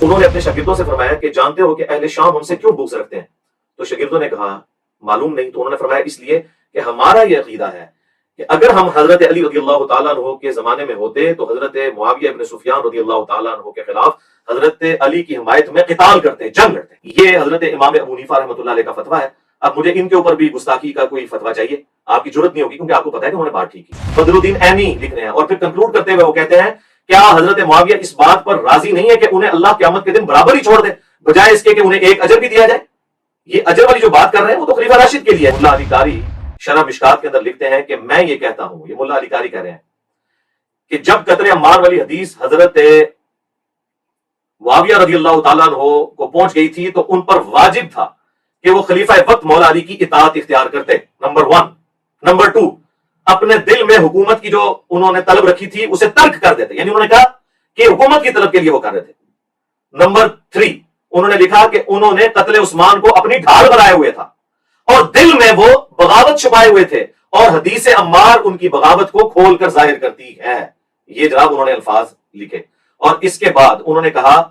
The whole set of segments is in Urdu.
انہوں نے اپنے شاگردوں سے فرمایا کہ جانتے ہو کہ اہل شام ہم سے کیوں بغض رکھتے ہیں؟ تو شاگردوں نے کہا معلوم نہیں. تو انہوں نے فرمایا اس لیے کہ ہمارا یہ عقیدہ ہے کہ اگر ہم حضرت علی رضی اللہ تعالیٰ عنہ کے زمانے میں ہوتے تو حضرت معاویہ ابن سفیان رضی اللہ تعالیٰ عنہ کے خلاف حضرت علی کی حمایت میں قتال کرتے، جنگ لڑتے. یہ حضرت امام ابو حنیفہ رحمۃ اللہ علیہ کا فتویٰ ہے. اب مجھے ان کے اوپر بھی گستاخی کا کوئی فتویٰ چاہیے، آپ کی ضرورت نہیں ہوگی کیونکہ آپ کو پتا ہے کہ انہوں نے بات ٹھیک کی. بدر الدین عینی لکھ رہے ہیں اور پھر کنکلوڈ کرتے ہوئے وہ کہتے ہیں کیا حضرت معاویہ اس بات پر راضی نہیں ہے کہ انہیں اللہ قیامت کے دن برابر ہی چھوڑ دے بجائے اس کے کہ انہیں ایک اجر بھی دیا جائے؟ یہ اجر والی جو بات کر رہے ہیں وہ تو خلیفہ راشد کے لیے. ملا علی قاری شرح مشکات کے اندر لکھتے ہیں کہ میں یہ کہتا ہوں، یہ ملا علی قاری کہہ رہے ہیں کہ جب قتل عمار والی حدیث حضرت معاویہ رضی اللہ تعالیٰ عنہ کو پہنچ گئی تھی تو ان پر واجب تھا کہ وہ خلیفہ وقت مولا علی کی اطاعت اختیار کرتے، نمبر 1. نمبر 2، اپنے دل میں حکومت کی جو انہوں نے طلب رکھی تھی اسے ترک کر دیتے، یعنی انہوں نے کہا کہ حکومت کی طلب کے لیے وہ کر رہے تھے. نمبر 3، انہوں نے لکھا کہ انہوں نے قتل عثمان کو اپنی ڈھال بنائے ہوئے تھا اور دل میں وہ بغاوت چھپائے ہوئے تھے اور حدیث عمار ان کی بغاوت کو کھول کر ظاہر کرتی ہے. یہ جناب انہوں نے الفاظ لکھے. اور اس کے بعد انہوں نے کہا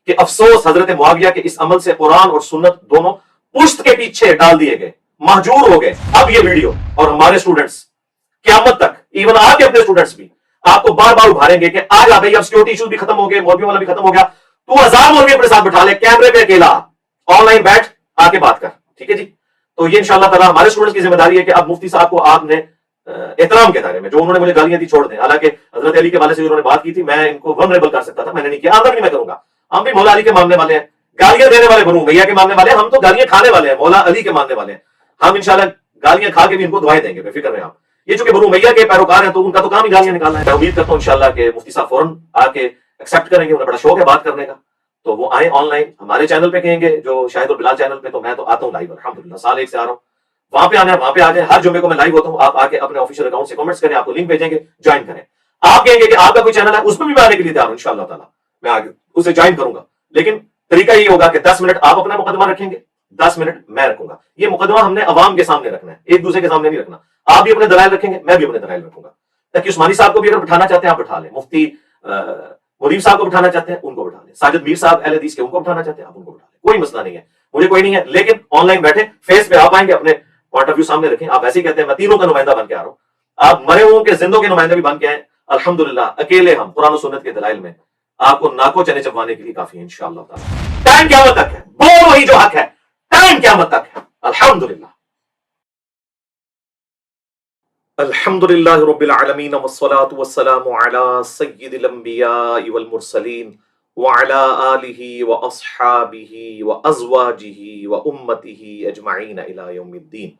کہ افسوس حضرت معاویہ کے اس عمل سے قرآن اور سنت دونوں پشت کے پیچھے ڈال دیے گئے، مہجور ہو گئے. اب یہ ویڈیو اور ہمارے اسٹوڈنٹس قیامت تک، ایون آپ کے اپنے اسٹوڈنٹس بھی آپ کو بار بار ابھاریں گے کہ آ جا بھائی، اب سیکورٹی ایشوز بھی ختم ہو گئے، مولویوں والا بھی ختم ہو گیا، تو 1000 مولوی اپنے ساتھ بٹھا لے، کیمرے پہ اکیلا آن لائن بیٹھ آ کے بات کر. ٹھیک ہے جی؟ تو یہ انشاءاللہ تعالیٰ ہمارے اسٹوڈنٹس کی ذمہ داری ہے کہ اب مفتی صاحب کو آپ نے احترام کے دائرے میں، جو انہوں نے مجھے گالیاں دی چھوڑ دیں. حالانکہ حضرت علی کے والے سے انہوں نے بات کی تھی، میں ان کو ونریبل کر سکتا تھا، میں نے نہیں کیا، آدھا بھی میں کروں گا. ہم بھی مولا علی کے ماننے والے ہیں، گالیاں دینے والے بنوں بھیا کے ماننے والے، ہم تو گالیاں کھانے والے ہیں، مولا علی کے ماننے والے ہیں. ہم انشاءاللہ گالیاں کھا کے بھی ان کو دعائیں دیں گے، بے فکر رہیں آپ. یہ چونکہ بنو میاں کے پیروکار ہیں تو ان کا تو کام ہی گالیاں نکالنا ہے. میں امید کرتا ہوں انشاءاللہ کہ مفتی صاحب فوراً آ کے ایکسیپٹ کریں گے، انہیں بڑا شوق ہے بات کرنے کا، تو وہ آئیں آن لائن ہمارے چینل پہ کہیں گے جو شاہد اور بلال چینل پہ. تو میں تو آتا ہوں لائیو الحمدللہ، سال 1 سے آ رہا ہوں. وہاں پہ آنا ہے وہاں پہ آ جائیں، ہر جمعے کو میں لائیو ہوتا ہوں. آپ آ کے اپنے آفیشیل اکاؤنٹ سے کمنٹس کریں، آپ کو لنک بھیجیں گے، جوائن کریں. آپ کہیں گے کہ آپ کا کوئی چینل ہے اس پہ بھی میں آنے کے لیے تیار ہوں انشاءاللہ تعالیٰ، میں آگے اسے جوائن کروں گا. لیکن طریقہ یہ ہوگا کہ 10 منٹ آپ اپنا مقدمہ رکھیں گے، 10 منٹ میں رکھوں گا. یہ مقدمہ ہم نے عوام کے سامنے رکھنا ہے، ایک دوسرے کے سامنے نہیں رکھنا. آپ بھی اپنے دلائل رکھیں گے، میں بھی اپنے دلائل رکھوں گا. تاکہ عثمانی صاحب کو بھی اگر بٹھانا چاہتے ہیں آپ بٹھا لیں، مفتی منیب صاحب کو بٹھانا چاہتے ہیں ان کو بٹھا لیں، ساجد میر صاحب اہل حدیث کے ان کو بٹھانا چاہتے ہیں آپ ان کو بٹھا لیں، کوئی مسئلہ نہیں ہے، مجھے کوئی نہیں ہے. لیکن آن لائن بیٹھے، فیس پہ آپ آئیں گے، اپنے پوائنٹ آف ویو سامنے رکھیں. آپ ایسے ہی کہتے ہیں میں تینوں کا نمائندہ بن کے آ رہا ہوں، آپ مرے ہوں کے زندوں کے نمائندے بھی بن کے آئیں. الحمدللہ اکیلے ہم قرآن و سنت کے دلائل میں آپ کو ناکو چنے چبوانے کے لیے کافی ہے انشاءاللہ تعالی. ٹائم قیامت تک ہے، بول وہی جو حق ہے، ٹائم قیامت تک ہے. الحمدللہ الحمدللہ رب العالمین والصلاة والسلام علی سید الانبیاء والمرسلین وعلی آلہ واصحابہ وازواجہ وامتہ اجمعین الی یوم الدین.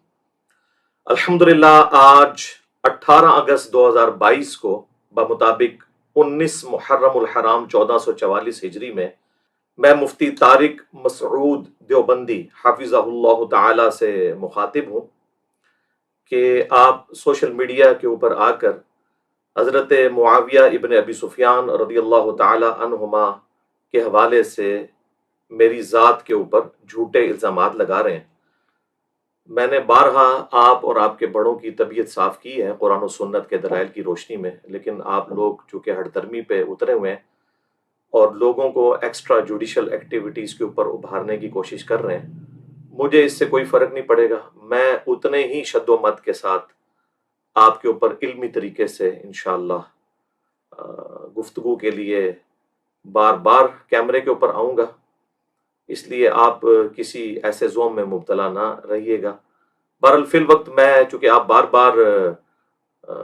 الحمدللہ آج 18 اگست 2022 کو بمطابق 19 محرم الحرام 1444 ہجری میں مفتی طارق مسعود دیوبندی حفظہ اللہ تعالی سے مخاطب ہوں کہ آپ سوشل میڈیا کے اوپر آ کر حضرت معاویہ ابن ابی سفیان رضی اللہ تعالی عنہما کے حوالے سے میری ذات کے اوپر جھوٹے الزامات لگا رہے ہیں. میں نے بارہا آپ اور آپ کے بڑوں کی طبیعت صاف کی ہے قرآن و سنت کے دلائل کی روشنی میں، لیکن آپ لوگ چونکہ ہٹ درمی پہ اترے ہوئے ہیں اور لوگوں کو ایکسٹرا جوڈیشل ایکٹیویٹیز کے اوپر ابھارنے کی کوشش کر رہے ہیں. مجھے اس سے کوئی فرق نہیں پڑے گا، میں اتنے ہی شد و مت کے ساتھ آپ کے اوپر علمی طریقے سے انشاءاللہ گفتگو کے لیے بار بار کیمرے کے اوپر آؤں گا. اس لیے آپ کسی ایسے زوم میں مبتلا نہ رہیے گا. بہرحال فی الوقت میں چونکہ آپ بار بار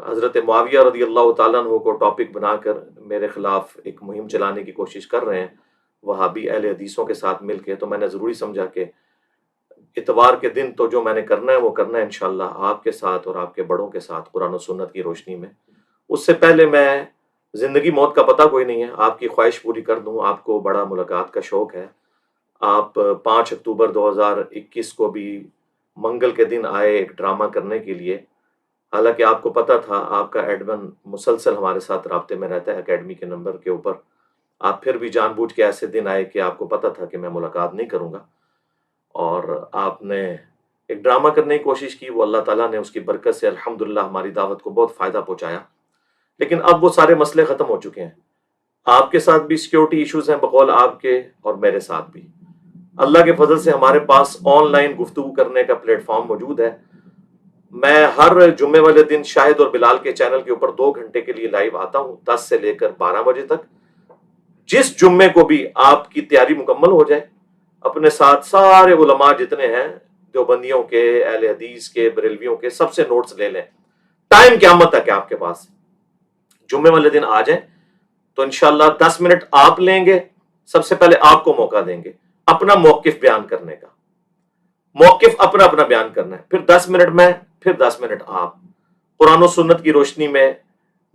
حضرت معاویہ رضی اللہ تعالیٰ عنہ کو ٹاپک بنا کر میرے خلاف ایک مہم چلانے کی کوشش کر رہے ہیں وہابی اہل حدیثوں کے ساتھ مل کے، تو میں نے ضروری سمجھا کہ اتوار کے دن تو جو میں نے کرنا ہے وہ کرنا ہے انشاءاللہ آپ کے ساتھ اور آپ کے بڑوں کے ساتھ قرآن و سنت کی روشنی میں. اس سے پہلے میں زندگی موت کا پتہ کوئی نہیں ہے، آپ کی خواہش پوری کر دوں. آپ کو بڑا ملاقات کا شوق ہے، آپ 5 اکتوبر 2021 کو بھی منگل کے دن آئے ایک ڈرامہ کرنے کے لیے. حالانکہ آپ کو پتہ تھا، آپ کا ایڈمن مسلسل ہمارے ساتھ رابطے میں رہتا ہے اکیڈمی کے نمبر کے اوپر. آپ پھر بھی جان بوجھ کے ایسے دن آئے کہ آپ کو پتہ تھا کہ میں ملاقات نہیں کروں گا، اور آپ نے ایک ڈرامہ کرنے کی کوشش کی. وہ اللہ تعالیٰ نے اس کی برکت سے الحمدللہ ہماری دعوت کو بہت فائدہ پہنچایا. لیکن اب وہ سارے مسئلے ختم ہو چکے ہیں. آپ کے ساتھ بھی سیکیورٹی ایشوز ہیں بقول آپ کے، اور میرے ساتھ بھی۔ اللہ کے فضل سے ہمارے پاس آن لائن گفتگو کرنے کا پلیٹ فارم موجود ہے۔ میں ہر جمعے والے دن شاہد اور بلال کے چینل کے اوپر 2 گھنٹے کے لیے لائیو آتا ہوں، 10 سے لے کر 12 بجے تک۔ جس جمعے کو بھی آپ کی تیاری مکمل ہو جائے، اپنے ساتھ سارے علماء جتنے ہیں، دیوبندیوں کے، اہل حدیث کے، بریلویوں کے، سب سے نوٹس لے لیں۔ ٹائم قیامت تک ہے آپ کے پاس، جمعے والے دن آ جائیں تو انشاءاللہ 10 منٹ آپ لیں گے۔ سب سے پہلے آپ کو موقع دیں گے اپنا موقف بیان کرنے کا، موقف اپنا اپنا بیان کرنا ہے، پھر 10 منٹ میں، پھر 10 منٹ آپ، قرآن و سنت کی روشنی میں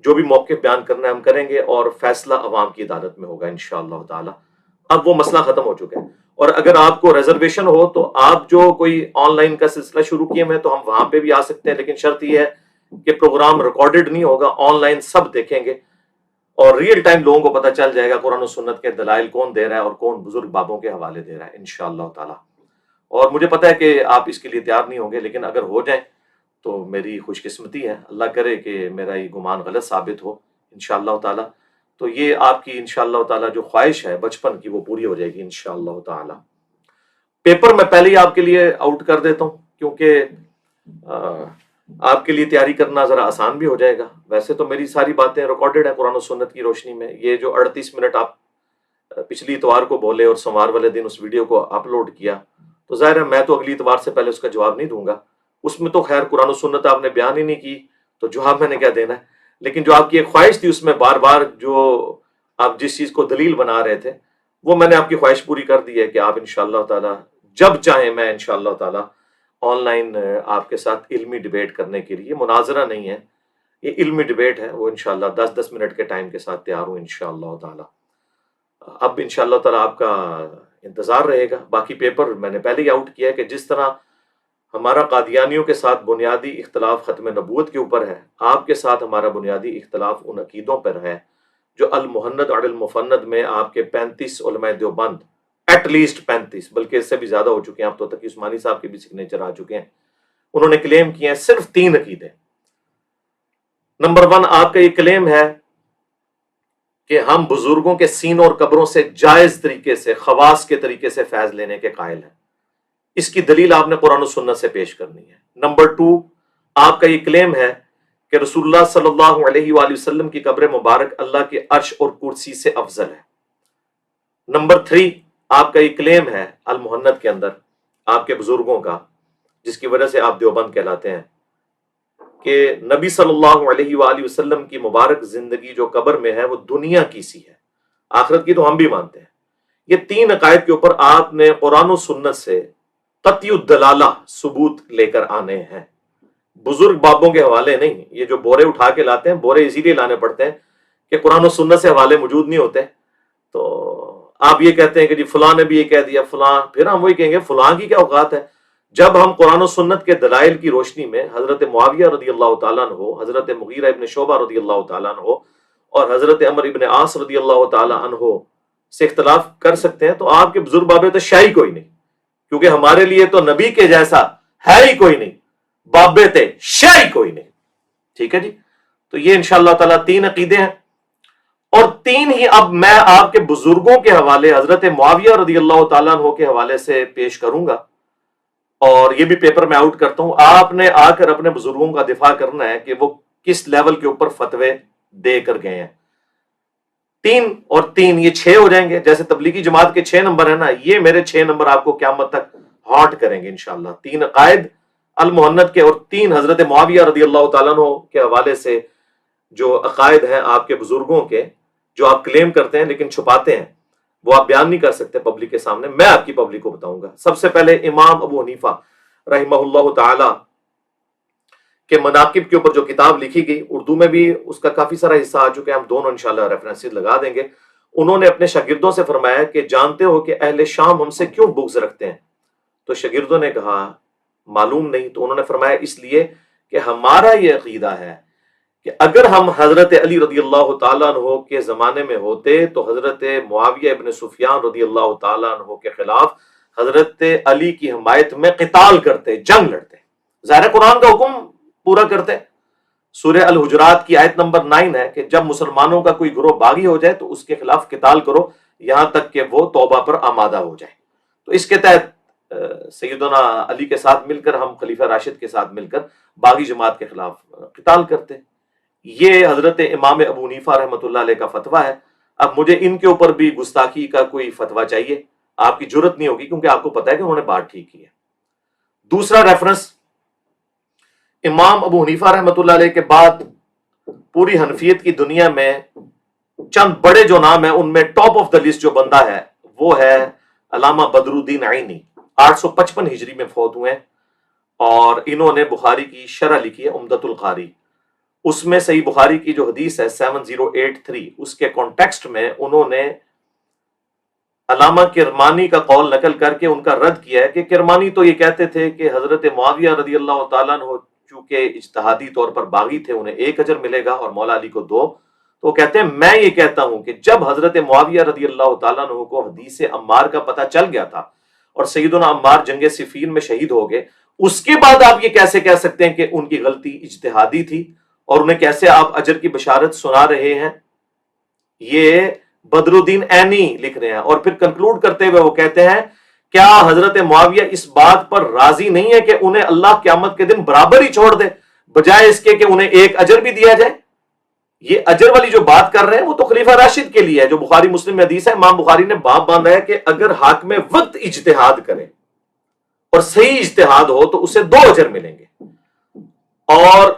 جو بھی موقف بیان کرنا ہے ہم کریں گے، اور فیصلہ عوام کی عدالت میں ہوگا انشاءاللہ تعالی۔ اب وہ مسئلہ ختم ہو چکا ہے، اور اگر آپ کو ریزرویشن ہو تو آپ جو کوئی آن لائن کا سلسلہ شروع کیے میں تو ہم وہاں پہ بھی آ سکتے ہیں، لیکن شرط یہ ہے کہ پروگرام ریکارڈڈ نہیں ہوگا، آن لائن سب دیکھیں گے اور ریئل ٹائم لوگوں کو پتہ چل جائے گا قرآن و سنت کے دلائل کون دے رہا ہے اور کون بزرگ بابوں کے حوالے دے رہا ہے انشاءاللہ تعالی۔ اور مجھے پتہ ہے کہ آپ اس کے لیے تیار نہیں ہوں گے، لیکن اگر ہو جائیں تو میری خوش قسمتی ہے، اللہ کرے کہ میرا یہ گمان غلط ثابت ہو انشاءاللہ تعالی، تو یہ آپ کی انشاءاللہ تعالی جو خواہش ہے بچپن کی وہ پوری ہو جائے گی انشاءاللہ تعالی۔ پیپر میں پہلے ہی آپ کے لیے آؤٹ کر دیتا ہوں کیونکہ آپ کے لیے تیاری کرنا ذرا آسان بھی ہو جائے گا۔ ویسے تو میری ساری باتیں ریکارڈڈ ہیں قرآن و سنت کی روشنی میں، یہ جو 38 منٹ آپ پچھلی اتوار کو بولے اور سوموار والے دن اس ویڈیو کو اپلوڈ کیا، تو ظاہر ہے میں تو اگلی اتوار سے پہلے اس کا جواب نہیں دوں گا، اس میں تو خیر قرآن و سنت آپ نے بیان ہی نہیں کی تو جواب میں نے کیا دینا ہے، لیکن جو آپ کی ایک خواہش تھی اس میں بار بار جو آپ جس چیز کو دلیل بنا رہے تھے وہ میں نے آپ کی خواہش پوری کر دی ہے کہ آپ انشاءاللہ تعالی جب چاہیں میں انشاءاللہ تعالی آن لائن آپ کے ساتھ علمی ڈیبیٹ کرنے کے لیے، مناظرہ نہیں ہے یہ علمی ڈیبیٹ ہے، وہ انشاءاللہ 10-10 منٹ کے ٹائم کے ساتھ تیار ہوں انشاءاللہ تعالی۔ اب انشاءاللہ تعالی آپ کا انتظار رہے گا۔ باقی پیپر میں نے پہلے ہی آؤٹ کیا ہے کہ جس طرح ہمارا قادیانیوں کے ساتھ بنیادی اختلاف ختم نبوت کے اوپر ہے، آپ کے ساتھ ہمارا بنیادی اختلاف ان عقیدوں پر ہے جو المحند اور المفند میں آپ کے 35 علماء دیوبند، ایٹ لیسٹ 35 بلکہ اس سے بھی زیادہ ہو چکے ہیں، اب تو تقی عثمانی صاحب کے بھی سگنیچر آ چکے ہیں، انہوں نے کلیم کیے ہیں صرف 3 عقیدے۔ نمبر 1 آپ کا یہ کلیم ہے کہ ہم بزرگوں کے سینوں اور قبروں سے جائز طریقے سے، خواص کے طریقے سے فیض لینے کے قائل ہیں، اس کی دلیل آپ نے قرآن و سنت سے پیش کرنی ہے۔ نمبر 2 آپ کا یہ کلیم ہے کہ رسول اللہ صلی اللہ علیہ وآلہ وسلم کی قبر مبارک اللہ کے عرش اور کرسی سے افضل ہے۔ نمبر 3 آپ کا یہ کلیم ہے المحنت کے اندر آپ کے بزرگوں کا، جس کی وجہ سے آپ دیوبند کہلاتے ہیں، کہ نبی صلی اللہ علیہ وآلہ وسلم کی مبارک زندگی جو قبر میں ہے وہ دنیا کی سی ہے، آخرت کی تو ہم بھی مانتے ہیں۔ یہ 3 عقائد کے اوپر آپ نے قرآن و سنت سے قطعی الدلالہ ثبوت لے کر آنے ہیں، بزرگ بابوں کے حوالے نہیں۔ یہ جو بورے اٹھا کے لاتے ہیں، بورے اسی لیے لانے پڑتے ہیں کہ قرآن و سنت سے حوالے موجود نہیں ہوتے، تو آپ یہ کہتے ہیں کہ جی فلاں نے بھی یہ کہہ دیا فلاں، پھر ہم وہی کہیں گے فلاں کی کیا اوقات ہے؟ جب ہم قرآن و سنت کے دلائل کی روشنی میں حضرت معاویہ رضی اللہ تعالیٰ عنہ، حضرت مغیرہ ابن شعبہ رضی اللہ تعالیٰ عنہ اور حضرت عمر ابن عاص رضی اللہ تعالیٰ عنہ سے اختلاف کر سکتے ہیں، تو آپ کے بزرگ بابے تو شاہی کوئی نہیں، کیونکہ ہمارے لیے تو نبی کے جیسا ہے ہی کوئی نہیں، بابے تھے شاہی کوئی نہیں۔ ٹھیک ہے جی، تو یہ انشاءاللہ تعالیٰ 3 عقیدے ہیں، اور 3 ہی اب میں آپ کے بزرگوں کے حوالے حضرت معاویہ رضی اللہ تعالیٰ عنہ کے حوالے سے پیش کروں گا، اور یہ بھی پیپر میں آؤٹ کرتا ہوں۔ آپ نے آ کر اپنے بزرگوں کا دفاع کرنا ہے کہ وہ کس لیول کے اوپر فتوے دے کر گئے ہیں۔ 3 اور 3 یہ 6 ہو جائیں گے، جیسے تبلیغی جماعت کے 6 نمبر ہیں نا، یہ میرے 6 نمبر آپ کو قیامت تک ہانٹ کریں گے انشاءاللہ۔ 3 عقائد المحنت کے اور 3 حضرت معاویہ رضی اللہ تعالیٰ عنہ کے حوالے سے جو عقائد ہیں آپ کے بزرگوں کے، جو آپ کلیم کرتے ہیں لیکن چھپاتے ہیں، وہ آپ بیان نہیں کر سکتے پبلک کے سامنے، میں آپ کی پبلک کو بتاؤں گا۔ سب سے پہلے امام ابو حنیفہ رحمہ اللہ تعالی کے مناقب کے اوپر جو کتاب لکھی گئی، اردو میں بھی اس کا کافی سارا حصہ آ چکے ہیں، ہم دونوں انشاءاللہ ریفرنسز لگا دیں گے۔ انہوں نے اپنے شاگردوں سے فرمایا کہ جانتے ہو کہ اہل شام ہم سے کیوں بغض رکھتے ہیں؟ تو شاگردوں نے کہا معلوم نہیں، تو انہوں نے فرمایا اس لیے کہ ہمارا یہ عقیدہ ہے کہ اگر ہم حضرت علی رضی اللہ تعالیٰ عنہ کے زمانے میں ہوتے تو حضرت معاویہ ابن سفیان رضی اللہ تعالیٰ عنہ کے خلاف حضرت علی کی حمایت میں قتال کرتے، جنگ لڑتے، ظاہر قرآن کا حکم پورا کرتے، سورہ الحجرات کی آیت نمبر 9 ہے کہ جب مسلمانوں کا کوئی گروہ باغی ہو جائے تو اس کے خلاف قتال کرو یہاں تک کہ وہ توبہ پر آمادہ ہو جائے. تو اس کے تحت سیدنا علی کے ساتھ مل کر ہم خلیفہ راشد کے ساتھ مل کر باغی جماعت کے خلاف قتال کرتے. یہ حضرت امام ابو حنیفہ رحمۃ اللہ علیہ کا فتویٰ ہے. اب مجھے ان کے اوپر بھی گستاخی کا کوئی فتویٰ چاہیے، آپ کی جرت نہیں ہوگی کیونکہ آپ کو پتا ہے کہ انہوں نے بات ٹھیک کی ہے. دوسرا ریفرنس، امام ابو حنیفہ رحمۃ اللہ علیہ کے بعد پوری حنفیت کی دنیا میں چند بڑے جو نام ہیں ان میں ٹاپ آف دا لسٹ جو بندہ ہے وہ ہے علامہ بدر الدین عینی. 855 ہجری میں فوت ہوئے ہیں اور انہوں نے بخاری کی شرح لکھی ہے عمدۃ القاری. اس میں صحیح بخاری کی جو حدیث ہے 7083 اس کے کانٹیکسٹ میں انہوں نے علامہ کرمانی کا قول نقل کر کے ان کا رد کیا ہے کہ کرمانی تو یہ کہتے تھے کہ حضرت معاویہ رضی اللہ تعالیٰ عنہ چونکہ اجتہادی طور پر باغی تھے انہیں 1 اجر ملے گا اور مولا علی کو 2. تو وہ کہتے ہیں میں یہ کہتا ہوں کہ جب حضرت معاویہ رضی اللہ تعالیٰ عنہ کو حدیث عمار کا پتہ چل گیا تھا اور سیدنا عمار جنگ صفین میں شہید ہو گئے، اس کے بعد آپ یہ کیسے کہہ سکتے ہیں کہ ان کی غلطی اجتہادی تھی اور انہیں کیسے آپ اجر کی بشارت سنا رہے ہیں؟ یہ بدر الدین عینی لکھ رہے ہیں. اور پھر کنکلوڈ کرتے ہوئے وہ کہتے ہیں کیا حضرت معاویہ اس بات پر راضی نہیں ہے کہ انہیں اللہ قیامت کے دن برابر ہی چھوڑ دے بجائے اس کے کہ انہیں 1 اجر بھی دیا جائے؟ یہ اجر والی جو بات کر رہے ہیں وہ تو خلیفہ راشد کے لیے ہے جو بخاری مسلم میں حدیث ہے. امام بخاری نے باب باندھا ہے کہ اگر حاکم وقت اجتہاد کرے اور صحیح اجتہاد ہو تو اسے 2 اجر ملیں گے اور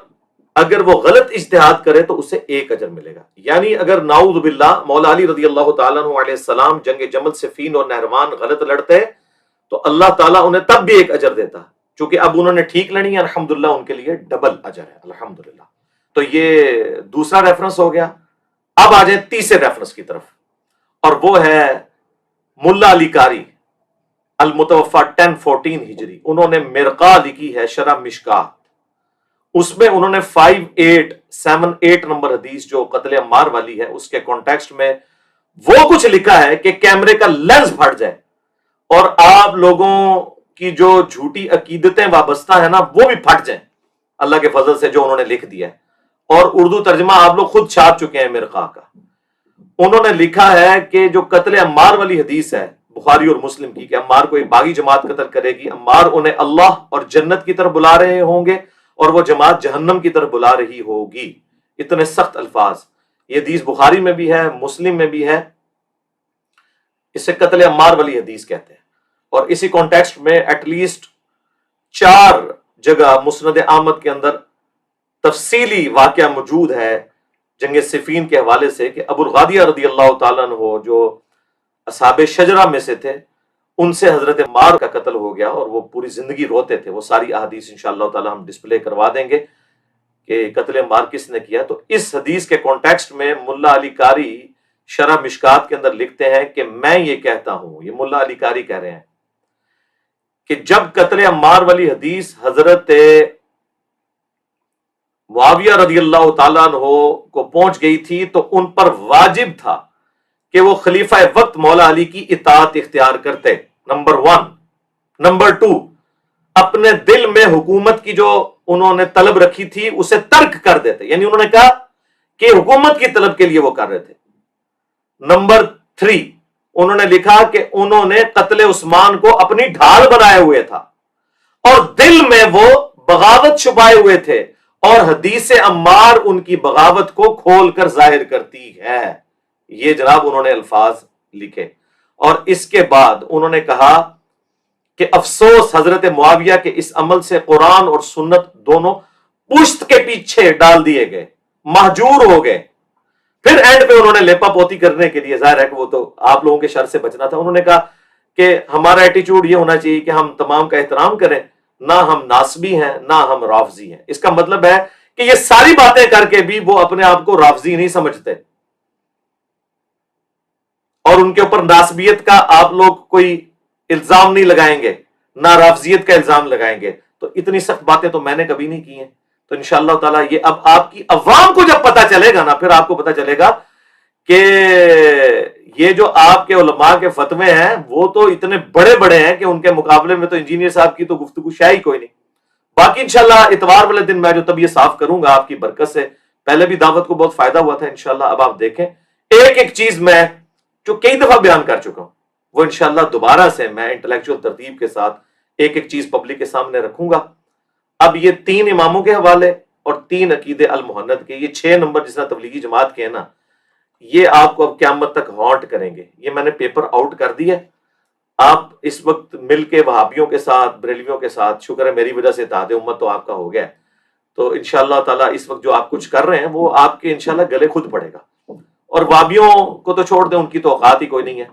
اگر وہ غلط اجتہاد کرے تو اسے 1 اجر ملے گا. یعنی اگر نعوذ باللہ مولا علی رضی اللہ تعالیٰ عنہ علیہ السلام جنگ جمل صفین اور نہروان غلط لڑتے تو اللہ تعالیٰ انہیں تب بھی 1 اجر دیتا، چونکہ اب انہوں نے ٹھیک لڑی ہے الحمدللہ ان کے لیے ڈبل اجر ہے الحمدللہ. تو یہ دوسرا ریفرنس ہو گیا. اب آ جائیں تیسرے ریفرنس کی طرف اور وہ ہے ملا علی قاری المتوفا 1014 ہجری. انہوں نے مرقہ لکھی ہے شرح مشکات. اس میں انہوں نے 5878 نمبر حدیث جو قتل عمار والی ہے اس کے کانٹیکسٹ میں وہ کچھ لکھا ہے کہ کیمرے کا لینس پھٹ جائے اور آپ لوگوں کی جو جھوٹی عقیدتیں وابستہ ہیں نا وہ بھی پھٹ جائیں اللہ کے فضل سے جو انہوں نے لکھ دیا ہے. اور اردو ترجمہ آپ لوگ خود چھاپ چکے ہیں مرقہ کا. انہوں نے لکھا ہے کہ جو قتل عمار والی حدیث ہے بخاری اور مسلم کی کہ عمار کو ایک باغی جماعت قتل کرے گی، عمار انہیں اللہ اور جنت کی طرف بلا رہے ہوں گے اور وہ جماعت جہنم کی طرف بلا رہی ہوگی. اتنے سخت الفاظ. یہ حدیث بخاری میں بھی ہے مسلم میں بھی ہے. اسے قتل عمار والی حدیث کہتے ہیں. اور اسی کانٹیکسٹ میں ایٹ لیسٹ 4 جگہ مسند احمد کے اندر تفصیلی واقعہ موجود ہے جنگ صفین کے حوالے سے کہ ابو الغادیہ رضی اللہ تعالیٰ عنہ جو اصحاب شجرہ میں سے تھے ان سے حضرت عمار کا قتل ہو گیا اور وہ پوری زندگی روتے تھے. وہ ساری احادیث انشاءاللہ تعالی ہم ڈسپلے کروا دیں گے کہ قتل عمار کس نے کیا. تو اس حدیث کے کانٹیکسٹ میں ملا علی قاری شرح مشکات کے اندر لکھتے ہیں کہ میں یہ کہتا ہوں، یہ ملا علی قاری کہہ رہے ہیں کہ جب قتل عمار والی حدیث حضرت معاویہ رضی اللہ تعالیٰ عنہ کو پہنچ گئی تھی تو ان پر واجب تھا کہ وہ خلیفہ وقت مولا علی کی اطاعت اختیار کرتے. نمبر 1. نمبر 2، اپنے دل میں حکومت کی جو انہوں نے طلب رکھی تھی اسے ترک کر دیتے، یعنی انہوں نے کہا کہ حکومت کی طلب کے لیے وہ کر رہے تھے. نمبر 3، انہوں نے لکھا کہ انہوں نے قتل عثمان کو اپنی ڈھال بنائے ہوئے تھا اور دل میں وہ بغاوت چھپائے ہوئے تھے اور حدیث عمار ان کی بغاوت کو کھول کر ظاہر کرتی ہے. یہ جناب انہوں نے الفاظ لکھے. اور اس کے بعد انہوں نے کہا کہ افسوس حضرت معاویہ کے اس عمل سے قرآن اور سنت دونوں پشت کے پیچھے ڈال دیے گئے، مہجور ہو گئے. پھر اینڈ پہ انہوں نے لیپا پوتی کرنے کے لیے، ظاہر ہے کہ وہ تو آپ لوگوں کے شر سے بچنا تھا، انہوں نے کہا کہ ہمارا ایٹیچیوڈ یہ ہونا چاہیے کہ ہم تمام کا احترام کریں، نہ ہم ناسبی ہیں نہ ہم رافضی ہیں. اس کا مطلب ہے کہ یہ ساری باتیں کر کے بھی وہ اپنے آپ کو رافضی نہیں سمجھتے اور ان کے اوپر ناسبیت کا آپ لوگ کوئی الزام نہیں لگائیں گے، نہ رافضیت کا الزام لگائیں گے. تو اتنی سخت باتیں تو میں نے کبھی نہیں کی ہیں. تو انشاءاللہ تعالیٰ یہ اب آپ کی عوام کو جب پتا چلے گا نا، پھر آپ کو پتا چلے گا کہ یہ جو آپ کے علماء کے فتوے ہیں وہ تو اتنے بڑے بڑے ہیں کہ ان کے مقابلے میں تو انجینئر صاحب کی تو گفتگو شاہی کوئی نہیں. باقی انشاءاللہ اتوار والے دن میں جو طبیعت صاف کروں گا آپ کی برکت سے، پہلے بھی دعوت کو بہت فائدہ ہوا تھا انشاءاللہ، اب آپ دیکھیں ایک ایک چیز میں جو کئی دفعہ بیان کر چکا ہوں وہ انشاءاللہ دوبارہ سے میں انٹلیکچوئل ترتیب کے ساتھ ایک ایک چیز پبلک کے سامنے رکھوں گا۔ اب یہ 3 اماموں کے حوالے اور 3 عقیدے المحند کے، یہ 6 نمبر جس طرح تبلیغی جماعت کے ہیں نا، یہ آپ کو اب قیامت تک ہانٹ کریں گے۔ یہ میں نے پیپر آؤٹ کر دیا، آپ اس وقت مل کے وہابیوں کے ساتھ، بریلویوں کے ساتھ، شکر ہے میری وجہ سے اتحاد امت تو آپ کا ہو گیا ہے، تو انشاءاللہ تعالیٰ اس وقت جو آپ کچھ کر رہے ہیں وہ آپ کے انشاءاللہ گلے خود پڑے گا۔ اور وہابیوں کو تو چھوڑ دیں، ان کی تو اوقات ہی کوئی نہیں ہے،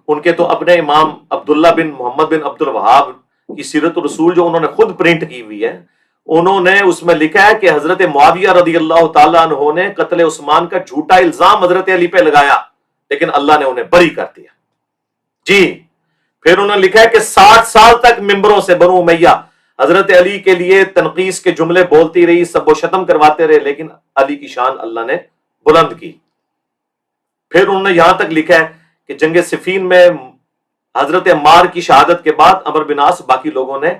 ان کے تو اپنے امام عبداللہ بن محمد بن عبد الوہاب کی سیرت الرسول جو انہوں نے خود پرنٹ کی ہوئی ہے، انہوں نے اس میں لکھا ہے کہ حضرت معاویہ رضی اللہ تعالیٰ عنہ نے قتل عثمان کا جھوٹا الزام حضرت علی پہ لگایا، لیکن اللہ نے انہیں بری کر دیا۔ جی، پھر انہوں نے لکھا ہے کہ 60 سال تک ممبروں سے بنو امیہ حضرت علی کے لیے تنقیص کے جملے بولتی رہی، سب و شتم کرواتے رہے، لیکن علی کی شان اللہ نے بلند کی۔ پھر انہوں نے یہاں تک لکھا ہے کہ جنگ صفین میں حضرت عمار کی شہادت کے بعد عمر بن عاص باقی لوگوں نے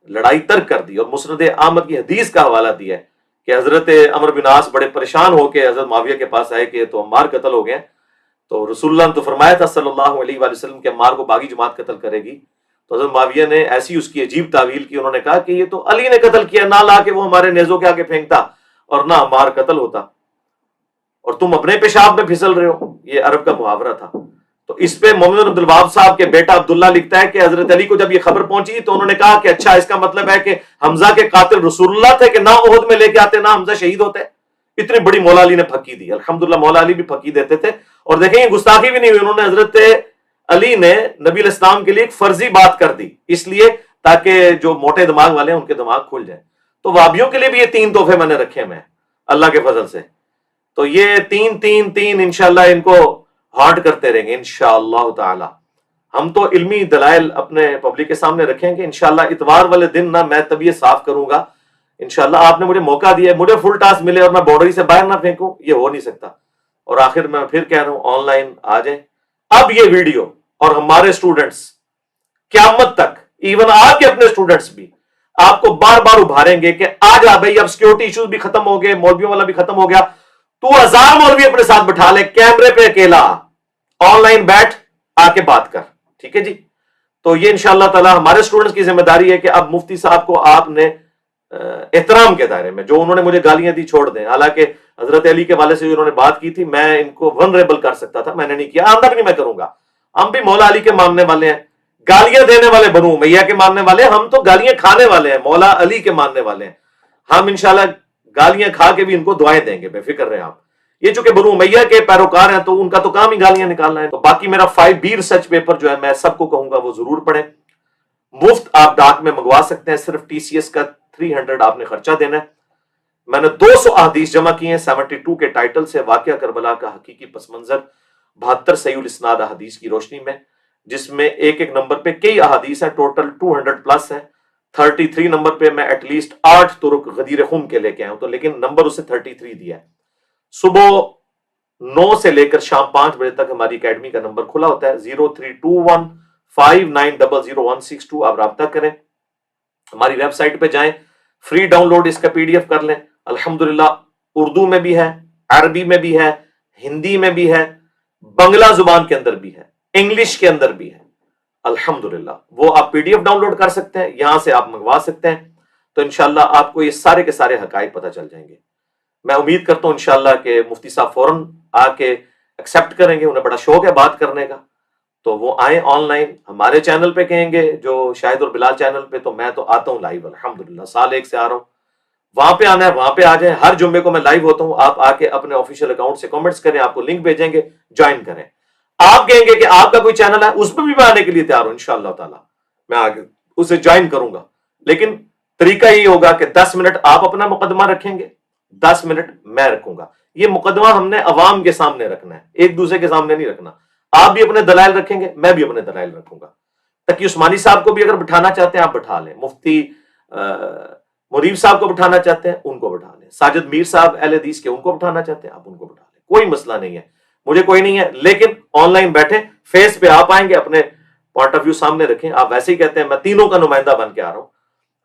لڑائی ترک کر دی، اور مسند احمد کی حدیث کا حوالہ دیا ہے کہ حضرت عمر بن عاص بڑے پریشان ہو کے حضرت معاویہ کے پاس آئے کہ تو عمار قتل ہو گئے، تو رسول اللہ نے تو فرمایا تھا صلی اللہ علیہ وآلہ وسلم کہ عمار کو باغی جماعت قتل کرے گی، تو حضرت معاویہ نے ایسی اس کی عجیب تعویل کی، انہوں نے کہا کہ یہ تو علی نے قتل کیا، نہ لا کے وہ ہمارے نیزوں کے آگے پھینکتا اور نہ عمار قتل ہوتا، اور تم اپنے پیشاب میں پھسل رہے ہو۔ یہ عرب کا محاورہ تھا۔ تو اس پہ محمد عبد الوہاب صاحب کے بیٹا عبداللہ لکھتا ہے کہ حضرت علی کو جب یہ خبر پہنچی تو انہوں نے کہا کہ اچھا، اس کا مطلب ہے کہ حمزہ کے قاتل رسول اللہ تھے کہ نہ احد میں لے کے آتے نہ حمزہ شہید ہوتے۔ اتنی بڑی مولا علی نے پھکی دی، الحمدللہ مولا علی بھی پھکی دیتے تھے۔ اور دیکھیں یہ گستاخی بھی نہیں ہوئی، انہوں نے حضرت علی نے نبی علیہ السلام کے لیے ایک فرضی بات کر دی، اس لیے تاکہ جو موٹے دماغ والے ہیں ان کے دماغ کھل جائیں۔ تو وہابیوں کے لیے بھی یہ 3 تحفے میں نے رکھے میں اللہ کے فضل سے، تو یہ 3 انشاءاللہ ان کو ہارڈ کرتے رہیں گے انشاءاللہ تعالی۔ ہم تو علمی دلائل اپنے پبلک کے سامنے رکھیں گے انشاءاللہ۔ اتوار والے دن نہ میں طبیعت صاف کروں گا انشاءاللہ، آپ نے مجھے موقع دیا ہے، مجھے فل ٹاسک ملے اور میں باؤنڈری سے باہر نہ پھینکوں، یہ ہو نہیں سکتا۔ اور آخر میں پھر کہہ رہا ہوں، آن لائن آ جائیں۔ اب یہ ویڈیو اور ہمارے سٹوڈنٹس قیامت تک، ایون آپ کے اپنے سٹوڈنٹس بھی آپ کو بار بار ابھاریں گے کہ آ جا بھائی، اب سیکورٹی ایشوز بھی ختم ہو گئے، مولویوں والا بھی ختم ہو گیا، تو 1000 مولوی اپنے ساتھ بٹھا لے، کیمرے پہ اکیلا آن لائن بیٹھ آ کے بات کر، ٹھیک ہے جی۔ تو یہ انشاءاللہ تعالی ہمارے سٹوڈنٹس کی ذمہ داری ہے کہ اب مفتی صاحب کو آپ نے احترام کے دائرے میں، جو انہوں نے مجھے گالیاں دی چھوڑ دیں، حالانکہ حضرت علی کے والے سے جو انہوں نے بات کی تھی میں ان کو ونریبل کر سکتا تھا، میں نے نہیں کیا، آندہ بھی نہیں میں کروں گا۔ ہم بھی مولا علی کے ماننے والے ہیں، گالیاں دینے والے بنو امیہ کے ماننے والے، ہم تو گالیاں کھانے والے ہیں، مولا علی کے ماننے والے ہیں۔ ہم انشاءاللہ گالیاں کھا کے بھی ان کو دعائیں دیں گے، بے فکر رہیں آپ۔ یہ چونکہ بنو امیہ کے پیروکار ہیں تو ان کا تو کام ہی گالیاں نکالنا ہے۔ تو باقی میرا 5B ریسرچ پیپر جو ہے میں سب کو کہوں گا وہ ضرور پڑھیں، مفت آپ ڈاک میں منگوا سکتے ہیں، صرف TCS کا 300 آپ نے خرچہ دینا ہے۔ میں نے 200 احادیث جمع کی ہیں 72 کے ٹائٹل سے، واقعہ کربلا کا حقیقی پس منظر، 72 صحیح الاسناد احادیث کی روشنی میں، جس میں ایک ایک نمبر پہ کئی احادیث ہیں، ٹوٹل 200 پلس ہیں۔ 33 نمبر پہ میں ایٹ لیسٹ 8 طرق غدیر خون کے لے کے آیا ہوں، تو لیکن نمبر اسے 33 دیا ہے۔ صبح 9 سے لے کر شام 5 بجے تک ہماری اکیڈمی کا نمبر کھلا ہوتا ہے، 032159000162۔ آپ رابطہ کریں، ہماری ویب سائٹ پہ جائیں، فری ڈاؤن لوڈ اس کا PDF کر لیں۔ الحمدللہ اردو میں بھی ہے، عربی میں بھی ہے، ہندی میں بھی ہے، بنگلہ زبان کے اندر بھی ہے، انگلش کے اندر بھی ہے، الحمدللہ۔ وہ آپ PDF ڈاؤن لوڈ کر سکتے ہیں، یہاں سے آپ منگوا سکتے ہیں، تو انشاءاللہ آپ کو یہ سارے کے سارے حقائق پتہ چل جائیں گے۔ میں امید کرتا ہوں انشاءاللہ کہ مفتی صاحب فوراً آ کے ایکسیپٹ کریں گے، انہیں بڑا شوق ہے بات کرنے کا، تو وہ آئیں آن لائن ہمارے چینل پہ، کہیں گے جو شاہد اور بلال چینل پہ، تو میں تو آتا ہوں لائیو الحمدللہ، سال 1 سے آ رہا ہوں، وہاں پہ آنا ہے وہاں پہ آ جائیں، ہر جمعے کو میں لائیو ہوتا ہوں، آپ آ کے اپنے آفیشیل اکاؤنٹ سے کامنٹس کریں، آپ کو لنک بھیجیں گے، جوائن کریں۔ آپ کہیں گے کہ آپ کا کوئی چینل ہے، اس پہ بھی میں آنے کے لیے تیار ہوں انشاءاللہ تعالی، میں آگے اسے جوائن کروں گا، لیکن طریقہ یہ ہوگا کہ 10 منٹ آپ اپنا مقدمہ رکھیں گے، 10 منٹ میں رکھوں گا۔ یہ مقدمہ ہم نے عوام کے سامنے رکھنا ہے، ایک دوسرے کے سامنے نہیں رکھنا۔ آپ بھی اپنے دلائل رکھیں گے، میں بھی اپنے دلائل رکھوں گا۔ تقی عثمانی صاحب کو بھی اگر بٹھانا چاہتے ہیں آپ بٹھا لیں، مفتی مریب صاحب کو بٹھانا چاہتے ہیں ان کو بٹھا لیں، ساجد میر صاحب اہل حدیث کے ان کو بٹھانا چاہتے ہیں آپ ان کو بٹھا لیں، کوئی مسئلہ نہیں ہے، مجھے کوئی نہیں ہے، لیکن آن لائن بیٹھیں، فیس پہ آپ آئیں گے، اپنے پوائنٹ آف ویو سامنے رکھیں۔ آپ ویسے ہی کہتے ہیں میں تینوں کا نمائندہ بن کے آ رہا ہوں،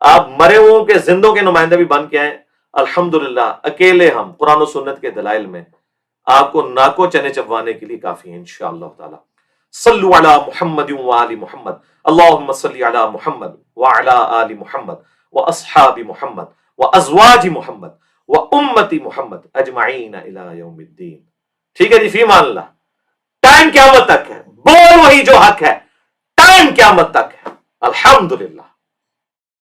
آپ مرے ہوئوں کے زندوں کے نمائندے بھی بن کے آئے، الحمدللہ اکیلے ہم قرآن و سنت کے دلائل میں آپ کو ناکو چنے چبوانے کے لیے کافی ہیں انشاءاللہ تعالی۔ صلو علی محمد وآل محمد، اللہم صلی علی محمد وعلی آل محمد واصحاب محمد وازواج محمد وامتی محمد اجمعین الی یوم الدین۔ ٹھیک ہے جی، فی امان اللہ۔ ٹائم قیامت تک ہے، بول وہی جو حق ہے، ٹائم قیامت تک ہے، الحمدللہ۔